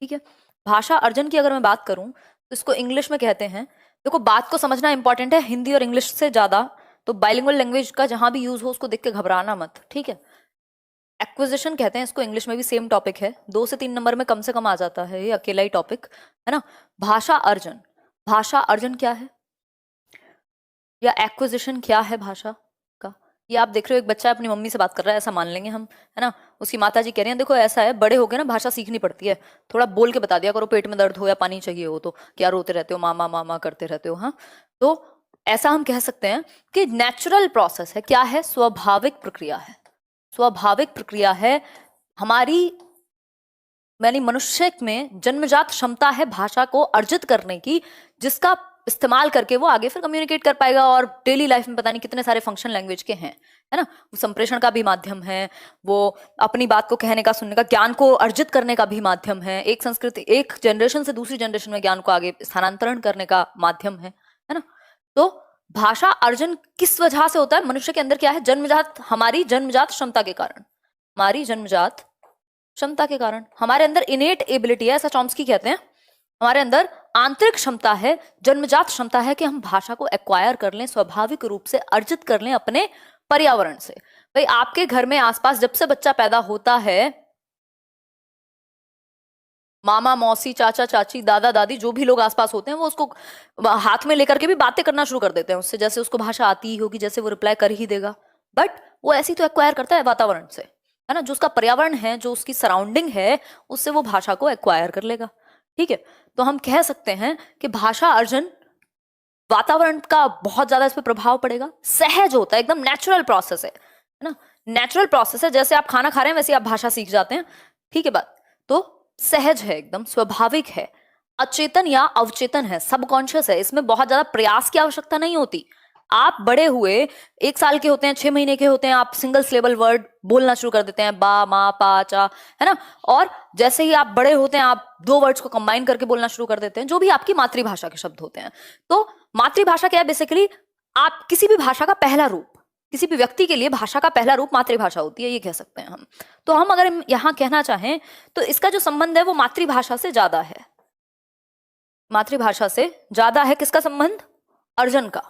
ठीक है। भाषा अर्जन की अगर मैं बात करूं तो इसको इंग्लिश में कहते हैं, देखो बात को समझना इंपॉर्टेंट है हिंदी और इंग्लिश से ज्यादा, तो बाइलिंगुअल लैंग्वेज का जहां भी यूज हो उसको देख के घबराना मत, ठीक है। एक्विजिशन कहते हैं इसको, इंग्लिश में भी सेम टॉपिक है, 2 से 3 नंबर में कम से कम आ जाता है ये अकेला ही टॉपिक, है ना। भाषा अर्जन, भाषा अर्जन क्या है या एक्विजिशन क्या है भाषा का, ये आप देख रहे हो एक बच्चा अपनी मम्मी से बात कर रहा है, ऐसा मान लेंगे हम, है ना। उसकी माता जी कह रही हैं देखो ऐसा है, बड़े हो गए ना भाषा सीखनी पड़ती है, थोड़ा बोल के बता दिया करो, पेट में दर्द हो या पानी चाहिए हो तो क्या रोते रहते हो, मामा मामा करते रहते हो, हाँ। तो ऐसा हम कह सकते हैं कि नेचुरल प्रोसेस है, क्या है, स्वाभाविक प्रक्रिया है, स्वाभाविक प्रक्रिया है हमारी, यानी मनुष्य में जन्मजात क्षमता है भाषा को अर्जित करने की, जिसका इस्तेमाल करके वो आगे फिर कम्युनिकेट कर पाएगा, और डेली लाइफ में पता नहीं कितने सारे फंक्शन लैंग्वेज के हैं, है ना। वो संप्रेषण का भी माध्यम है, वो अपनी बात को कहने का, सुनने का, ज्ञान को अर्जित करने का भी माध्यम है, एक संस्कृति, एक जनरेशन से दूसरी जनरेशन में ज्ञान को आगे स्थानांतरण करने का माध्यम है ना। तो भाषा अर्जन किस वजह से होता है, मनुष्य के अंदर क्या है, जन्मजात, हमारी जन्मजात क्षमता के कारण, हमारी जन्मजात क्षमता के कारण, हमारे अंदर इनेट एबिलिटी है, ऐसा चॉम्स्की कहते हैं, हमारे अंदर आंतरिक क्षमता है, जन्मजात क्षमता है कि हम भाषा को एक्वायर कर लें, स्वाभाविक रूप से अर्जित कर लें अपने पर्यावरण से। भाई आपके घर में आसपास जब से बच्चा पैदा होता है, मामा मौसी चाचा चाची दादा दादी जो भी लोग आसपास होते हैं वो उसको हाथ में लेकर के भी बातें करना शुरू कर देते हैं उससे, जैसे उसको भाषा आती ही होगी, जैसे वो रिप्लाई कर ही देगा, बट वो ऐसी तो एक्वायर करता है वातावरण से, है ना। जो उसका पर्यावरण है, जो उसकी सराउंडिंग है, उससे वो भाषा को एक्वायर कर लेगा, ठीक है। तो हम कह सकते हैं कि भाषा अर्जन वातावरण का बहुत ज्यादा इस पर प्रभाव पड़ेगा, सहज होता है, एकदम नेचुरल प्रोसेस है ना, नेचुरल प्रोसेस है, जैसे आप खाना खा रहे हैं वैसे आप भाषा सीख जाते हैं, ठीक है बात। तो सहज है, एकदम स्वाभाविक है, अचेतन या अवचेतन है, सबकॉन्शियस है, इसमें बहुत ज्यादा प्रयास की आवश्यकता नहीं होती। आप बड़े हुए 1 साल के होते हैं, 6 महीने के होते हैं, आप सिंगल सिलेबल वर्ड बोलना शुरू कर देते हैं, बा मा पा चा, है ना। और जैसे ही आप बड़े होते हैं आप 2 वर्ड्स को कंबाइन करके बोलना शुरू कर देते हैं, जो भी आपकी मातृभाषा के शब्द होते हैं। तो मातृभाषा क्या है, बेसिकली आप किसी भी भाषा का पहला रूप, किसी भी व्यक्ति के लिए भाषा का पहला रूप मातृभाषा होती है, ये कह सकते हैं हम। तो हम अगर यहां कहना चाहें तो इसका जो संबंध है वो मातृभाषा से ज्यादा है, मातृभाषा से ज्यादा है, किसका संबंध, अर्जन का।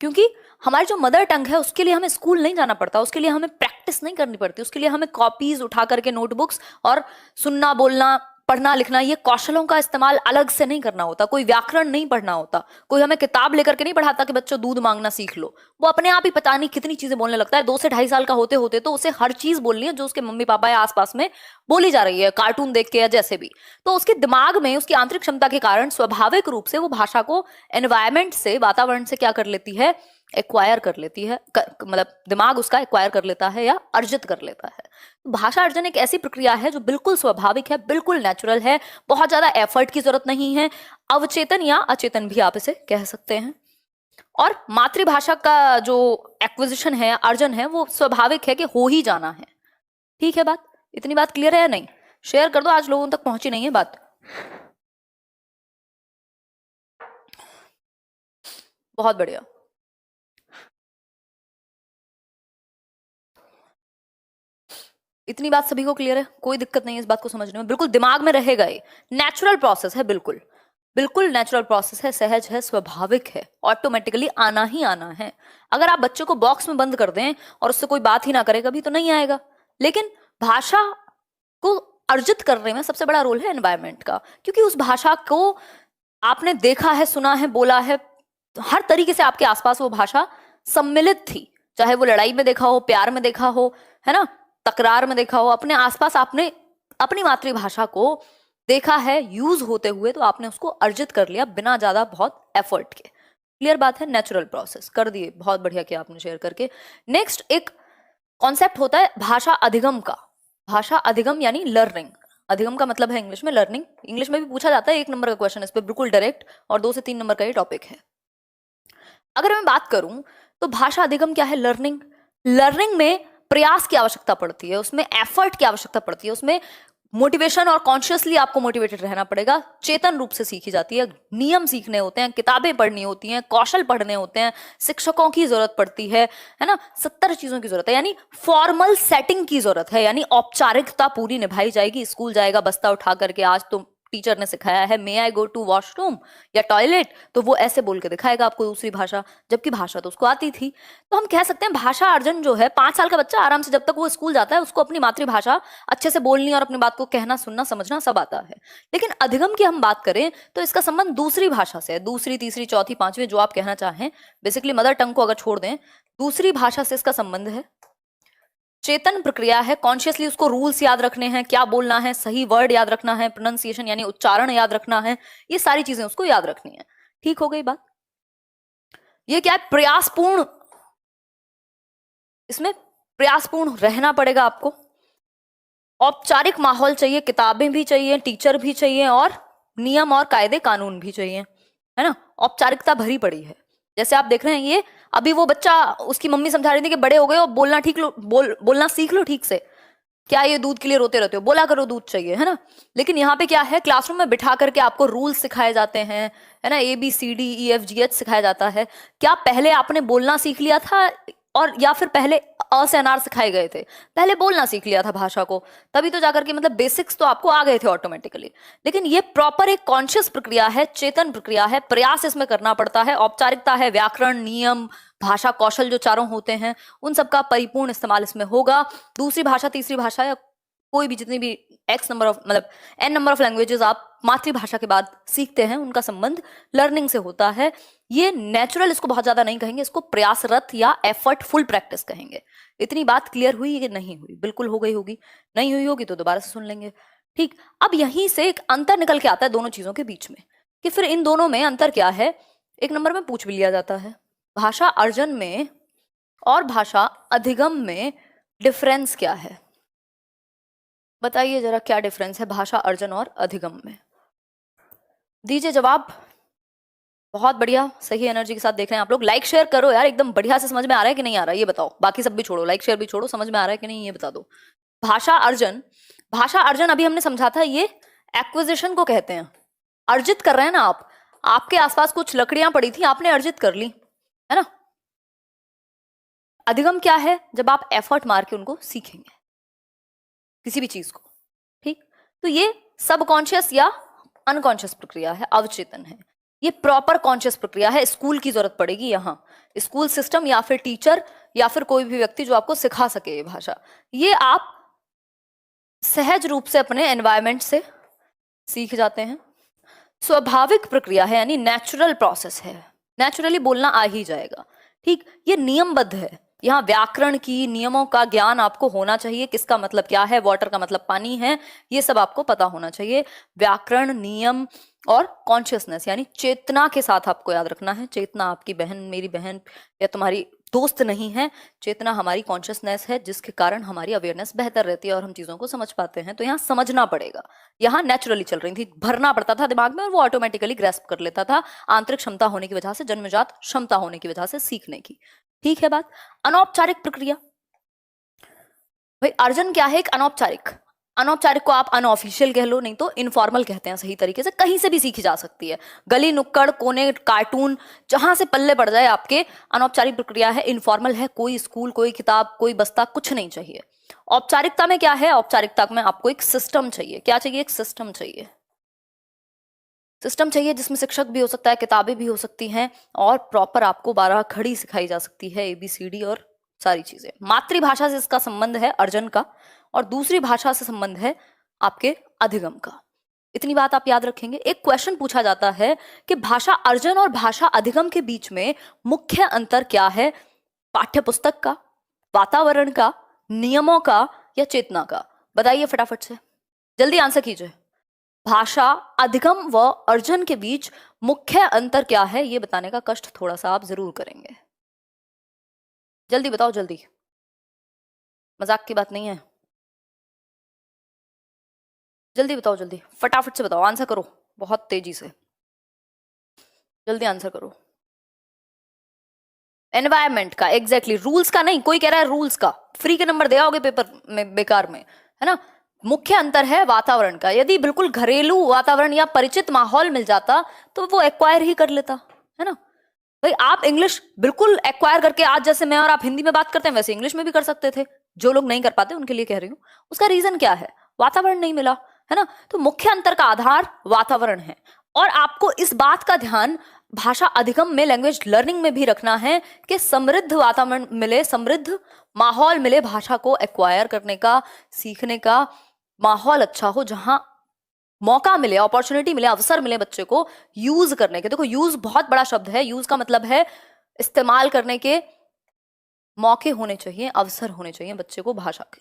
क्योंकि हमारी जो मदर टंग है उसके लिए हमें स्कूल नहीं जाना पड़ता, उसके लिए हमें प्रैक्टिस नहीं करनी पड़ती, उसके लिए हमें कॉपीज उठा करके नोटबुक्स और सुनना बोलना पढ़ना लिखना, ये कौशलों का इस्तेमाल अलग से नहीं करना होता, कोई व्याकरण नहीं पढ़ना होता, कोई हमें किताब लेकर के नहीं पढ़ाता कि बच्चों दूध मांगना सीख लो, वो अपने आप ही पता नहीं कितनी चीजें बोलने लगता है। 2 से 2.5 साल का होते होते तो उसे हर चीज बोलनी है जो उसके मम्मी पापा या आसपास में बोली जा रही है, कार्टून देख के या जैसे भी। तो उसके दिमाग में उसकी आंतरिक क्षमता के कारण स्वाभाविक रूप से वो भाषा को एनवायरमेंट से, वातावरण से क्या कर लेती है, एक्वायर कर लेती है, मतलब दिमाग उसका एक्वायर कर लेता है या अर्जित कर लेता है। भाषा अर्जन एक ऐसी प्रक्रिया है जो बिल्कुल स्वाभाविक है, बिल्कुल नेचुरल है, बहुत ज्यादा एफर्ट की जरूरत नहीं है, अवचेतन या अचेतन भी आप इसे कह सकते हैं। और मातृभाषा का जो एक्विजिशन है, अर्जन है, वो स्वाभाविक है कि हो ही जाना है, ठीक है बात, इतनी बात क्लियर है या नहीं, शेयर कर दो, आज लोगों तक पहुंची नहीं है बात। बहुत बढ़िया, इतनी बात सभी को क्लियर है, कोई दिक्कत नहीं है इस बात को समझने में, बिल्कुल दिमाग में रहेगा, ये नेचुरल प्रोसेस है, बिल्कुल बिल्कुल नेचुरल प्रोसेस है, सहज है, स्वाभाविक है, ऑटोमेटिकली आना ही आना है। अगर आप बच्चों को बॉक्स में बंद कर दें और उससे कोई बात ही ना करे कभी, तो नहीं आएगा। लेकिन भाषा को अर्जित करने में सबसे बड़ा रोल है एनवायरमेंट का, क्योंकि उस भाषा को आपने देखा है, सुना है, बोला है, हर तरीके से आपके आसपास वो भाषा सम्मिलित थी, चाहे वो लड़ाई में देखा हो, प्यार में देखा हो, है ना, तकरार में देखा हो, अपने आसपास आपने अपनी मातृभाषा को देखा है यूज होते हुए, तो आपने उसको अर्जित कर लिया बिना ज्यादा बहुत एफर्ट के। क्लियर बात है, नेचुरल प्रोसेस कर दिए, बहुत बढ़िया किया आपने शेयर करके। नेक्स्ट एक कॉन्सेप्ट होता है भाषा अधिगम का, भाषा अधिगम यानी लर्निंग, अधिगम का मतलब है इंग्लिश में लर्निंग, इंग्लिश में भी पूछा जाता है, 1 नंबर का क्वेश्चन इस पे बिल्कुल डायरेक्ट, और 2 से 3 नंबर का ये टॉपिक है। अगर मैं बात करूं तो भाषा अधिगम क्या है, लर्निंग, लर्निंग में प्रयास की आवश्यकता पड़ती है, उसमें एफर्ट की आवश्यकता पड़ती है, उसमें मोटिवेशन और कॉन्शियसली आपको मोटिवेटेड रहना पड़ेगा। चेतन रूप से सीखी जाती है, नियम सीखने होते हैं, किताबें पढ़नी होती हैं, कौशल पढ़ने होते हैं, शिक्षकों की जरूरत पड़ती है ना, 70 चीजों की जरूरत है, यानी फॉर्मल सेटिंग की जरूरत है, यानी औपचारिकता पूरी निभाई जाएगी। स्कूल जाएगा बस्ता उठा करके, आज तो टीचर ने सिखाया है मे आई गो टू वॉशरूम या टॉयलेट, तो वो ऐसे बोल के दिखाएगा आपको दूसरी भाषा, जबकि भाषा तो उसको आती थी। तो हम कह सकते हैं भाषा अर्जन जो है, 5 साल का बच्चा आराम से जब तक वो स्कूल जाता है उसको अपनी मातृभाषा अच्छे से बोलनी और अपनी बात को कहना सुनना समझना सब आता है। लेकिन अधिगम की हम बात करें तो इसका संबंध दूसरी भाषा से है, दूसरी तीसरी चौथी पांचवी जो आप कहना चाहें, बेसिकली मदर टंग को अगर छोड़ दें, दूसरी भाषा से इसका संबंध है। चेतन प्रक्रिया है, कॉन्शियसली उसको रूल्स याद रखने हैं, क्या बोलना है, सही वर्ड याद रखना है, प्रोनाउंसिएशन यानी उच्चारण याद रखना है, ये सारी चीजें उसको याद रखनी है। ठीक हो गई बात। ये क्या है, प्रयासपूर्ण, इसमें प्रयासपूर्ण रहना पड़ेगा आपको। औपचारिक माहौल चाहिए, किताबें भी चाहिए, टीचर भी चाहिए और नियम और कायदे कानून भी चाहिए, है ना। औपचारिकता भरी पड़ी है। जैसे आप देख रहे हैं, ये अभी वो बच्चा, उसकी मम्मी समझा रही थी कि बड़े हो गए हो, बोलना ठीक लो, बोलना सीख लो ठीक से, क्या ये दूध के लिए रोते रहते हो, बोला करो दूध चाहिए, है ना। लेकिन यहाँ पे क्या है, क्लासरूम में बिठा करके आपको रूल्स सिखाए जाते हैं, है ना, ABCDEFGH सिखाया जाता है। क्या पहले आपने बोलना सीख लिया था और या फिर पहले अ से अनार सिखाए गए थे? पहले बोलना सीख लिया था भाषा को, तभी तो जाकर के मतलब बेसिक्स तो आपको आ गए थे ऑटोमेटिकली। लेकिन ये प्रॉपर एक कॉन्शियस प्रक्रिया है, चेतन प्रक्रिया है, प्रयास इसमें करना पड़ता है, औपचारिकता है, व्याकरण, नियम, भाषा कौशल जो चारों होते हैं उन सबका परिपूर्ण इस्तेमाल इसमें होगा। दूसरी भाषा, तीसरी भाषा या कोई भी जितनी भी एक्स नंबर ऑफ मतलब n नंबर ऑफ लैंग्वेजेस आप मातृभाषा के बाद सीखते हैं, उनका संबंध लर्निंग से होता है। ये नेचुरल इसको बहुत ज्यादा नहीं कहेंगे, इसको प्रयासरत या एफर्टफुल प्रैक्टिस कहेंगे। इतनी बात क्लियर हुई कि नहीं हुई? बिल्कुल हो गई होगी, नहीं हुई होगी तो दोबारा से सुन लेंगे। ठीक, अब यहीं से एक अंतर निकल के आता है दोनों चीजों के बीच में, कि फिर इन दोनों में अंतर क्या है। एक नंबर में पूछ भी लिया जाता है, भाषा अर्जन में और भाषा अधिगम में डिफरेंस क्या है? बताइए जरा, क्या डिफरेंस है भाषा अर्जन और अधिगम में? दीजिए जवाब। बहुत बढ़िया, सही एनर्जी के साथ देख रहे हैं आप लोग। लाइक शेयर करो यार, एकदम बढ़िया से समझ में आ रहा है कि नहीं आ रहा है ये बताओ। बाकी सब भी छोड़ो, लाइक शेयर भी छोड़ो, समझ में आ रहा है कि नहीं ये बता दो। भाषा अर्जन, भाषा अर्जन अभी हमने समझा था, ये एक्विजिशन को कहते हैं। अर्जित कर रहे हैं ना आप, आपके आसपास कुछ लकड़ियां पड़ी थी, आपने अर्जित कर ली, है ना। अधिगम क्या है? जब आप एफर्ट मार के उनको सीखेंगे किसी भी चीज को। ठीक, तो ये सबकॉन्शियस या अनकॉन्शियस प्रक्रिया है, अवचेतन है। ये प्रॉपर कॉन्शियस प्रक्रिया है, स्कूल की जरूरत पड़ेगी यहाँ, स्कूल सिस्टम या फिर टीचर या फिर कोई भी व्यक्ति जो आपको सिखा सके ये भाषा। ये आप सहज रूप से अपने एनवायरमेंट से सीख जाते हैं। स्वाभाविक प्रक्रिया है, यानी नेचुरल प्रोसेस है, नेचुरली बोलना आ ही जाएगा। ठीक, ये नियमबद्ध है, यहाँ व्याकरण की नियमों का ज्ञान आपको होना चाहिए, किसका मतलब क्या है, वाटर का मतलब पानी है, ये सब आपको पता होना चाहिए। व्याकरण, नियम और कॉन्शियसनेस यानी चेतना के साथ आपको याद रखना है। चेतना आपकी बहन, मेरी बहन या तुम्हारी दोस्त नहीं है, चेतना हमारी कॉन्शियसनेस है, जिसके कारण हमारी अवेयरनेस बेहतर रहती है और हम चीजों को समझ पाते हैं। तो यहाँ समझना पड़ेगा, यहाँ नेचुरली चल रही थी, भरना पड़ता था दिमाग में और वो ऑटोमेटिकली ग्रेस्प कर लेता था, आंतरिक क्षमता होने की वजह से, जन्मजात क्षमता होने की वजह से सीखने की। ठीक है बात। अनौपचारिक प्रक्रिया, भाई अर्जन क्या है? एक अनौपचारिक, अनौपचारिक को आप अनऑफिशियल कह लो, नहीं तो इनफॉर्मल कहते हैं, सही तरीके से कहीं से भी सीखी जा सकती है, गली नुक्कड़ कोने कार्टून जहां से पल्ले पड़ जाए आपके। अनौपचारिक प्रक्रिया है, इनफॉर्मल है, कोई स्कूल, कोई किताब, कोई बस्ता, कुछ नहीं चाहिए। औपचारिकता में क्या है? औपचारिकता में आपको एक सिस्टम चाहिए। क्या चाहिए? एक सिस्टम चाहिए। सिस्टम चाहिए जिसमें शिक्षक भी हो सकता है, किताबें भी हो सकती हैं और प्रॉपर आपको 12 खड़ी सिखाई जा सकती है, ABCD और सारी चीजें। मातृभाषा से इसका संबंध है अर्जन का, और दूसरी भाषा से संबंध है आपके अधिगम का। इतनी बात आप याद रखेंगे। एक क्वेश्चन पूछा जाता है कि भाषा अर्जन और भाषा अधिगम के बीच में मुख्य अंतर क्या है? पाठ्य पुस्तक का, वातावरण का, नियमों का या चेतना का? बताइए फटाफट से, जल्दी आंसर कीजिए। भाषा अधिगम व अर्जन के बीच मुख्य अंतर क्या है, ये बताने का कष्ट थोड़ा सा आप जरूर करेंगे। जल्दी बताओ, जल्दी, मजाक की बात नहीं है, जल्दी बताओ, जल्दी फटाफट से बताओ, आंसर करो बहुत तेजी से, जल्दी आंसर करो। एनवायरमेंट का, एग्जैक्टली, रूल्स का नहीं। कोई कह रहा है रूल्स का, फ्री के नंबर दे आओगे पेपर में बेकार में, है ना। मुख्य अंतर है वातावरण का। यदि बिल्कुल घरेलू वातावरण या परिचित माहौल मिल जाता तो वो एक्वायर ही कर लेता, है ना। भाई आप इंग्लिश बिल्कुल एक्वायर करके, आज जैसे मैं और आप हिंदी में बात करते हैं वैसे इंग्लिश में भी कर सकते थे। जो लोग नहीं कर पाते उनके लिए कह रही हूँ। उसका रीजन क्या है? वातावरण नहीं मिला, है ना। तो मुख्य अंतर का आधार वातावरण है। और आपको इस बात का ध्यान भाषा अधिगम में, लैंग्वेज लर्निंग में भी रखना है कि समृद्ध वातावरण मिले, समृद्ध माहौल मिले भाषा को एक्वायर करने का, सीखने का माहौल अच्छा हो, जहां मौका मिले, अपॉर्चुनिटी मिले, अवसर मिले बच्चे को यूज करने के। देखो यूज बहुत बड़ा शब्द है। यूज का मतलब है इस्तेमाल करने के मौके होने चाहिए, अवसर होने चाहिए बच्चे को भाषा के।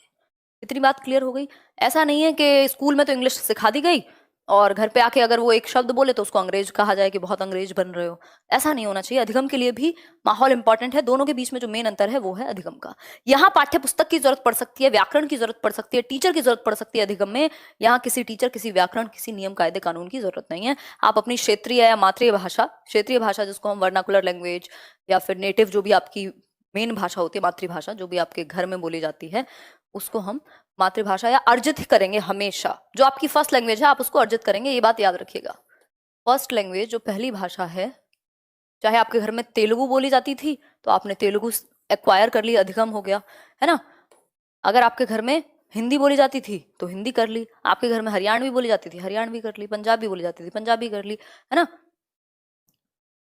इतनी बात क्लियर हो गई। ऐसा नहीं है कि स्कूल में तो इंग्लिश सिखा दी गई और घर पे आके अगर वो एक शब्द बोले तो उसको अंग्रेज कहा जाए कि बहुत अंग्रेज बन रहे हो। ऐसा नहीं होना चाहिए। अधिगम के लिए भी माहौल इंपॉर्टेंट है। दोनों के बीच में जो मेन अंतर है वो है अधिगम का। यहाँ पाठ्य पुस्तक की जरूरत पड़ सकती है, व्याकरण की जरूरत पड़ सकती है, टीचर की जरूरत पड़ सकती है अधिगम में। यहाँ किसी टीचर, किसी व्याकरण, किसी नियम कायदे कानून की जरूरत नहीं है। आप अपनी क्षेत्रीय या मातृभाषा, क्षेत्रीय भाषा जिसको हम वर्नाकुलर लैंग्वेज या फिर नेटिव, जो भी आपकी मेन भाषा होती है, मातृभाषा जो भी आपके घर में बोली जाती है, उसको हम मातृभाषा या अर्जित ही करेंगे हमेशा। जो आपकी फर्स्ट लैंग्वेज है आप उसको अर्जित करेंगे, ये बात याद रखिएगा। फर्स्ट लैंग्वेज जो पहली भाषा है, चाहे आपके घर में तेलुगु बोली जाती थी तो आपने तेलुगु एक्वायर कर ली, अधिगम हो गया, है ना। अगर आपके घर में हिंदी बोली जाती थी तो हिंदी कर ली, आपके घर में हरियाणवी बोली जाती थी, हरियाणवी कर ली, पंजाबी बोली जाती थी, पंजाबी कर ली, है ना।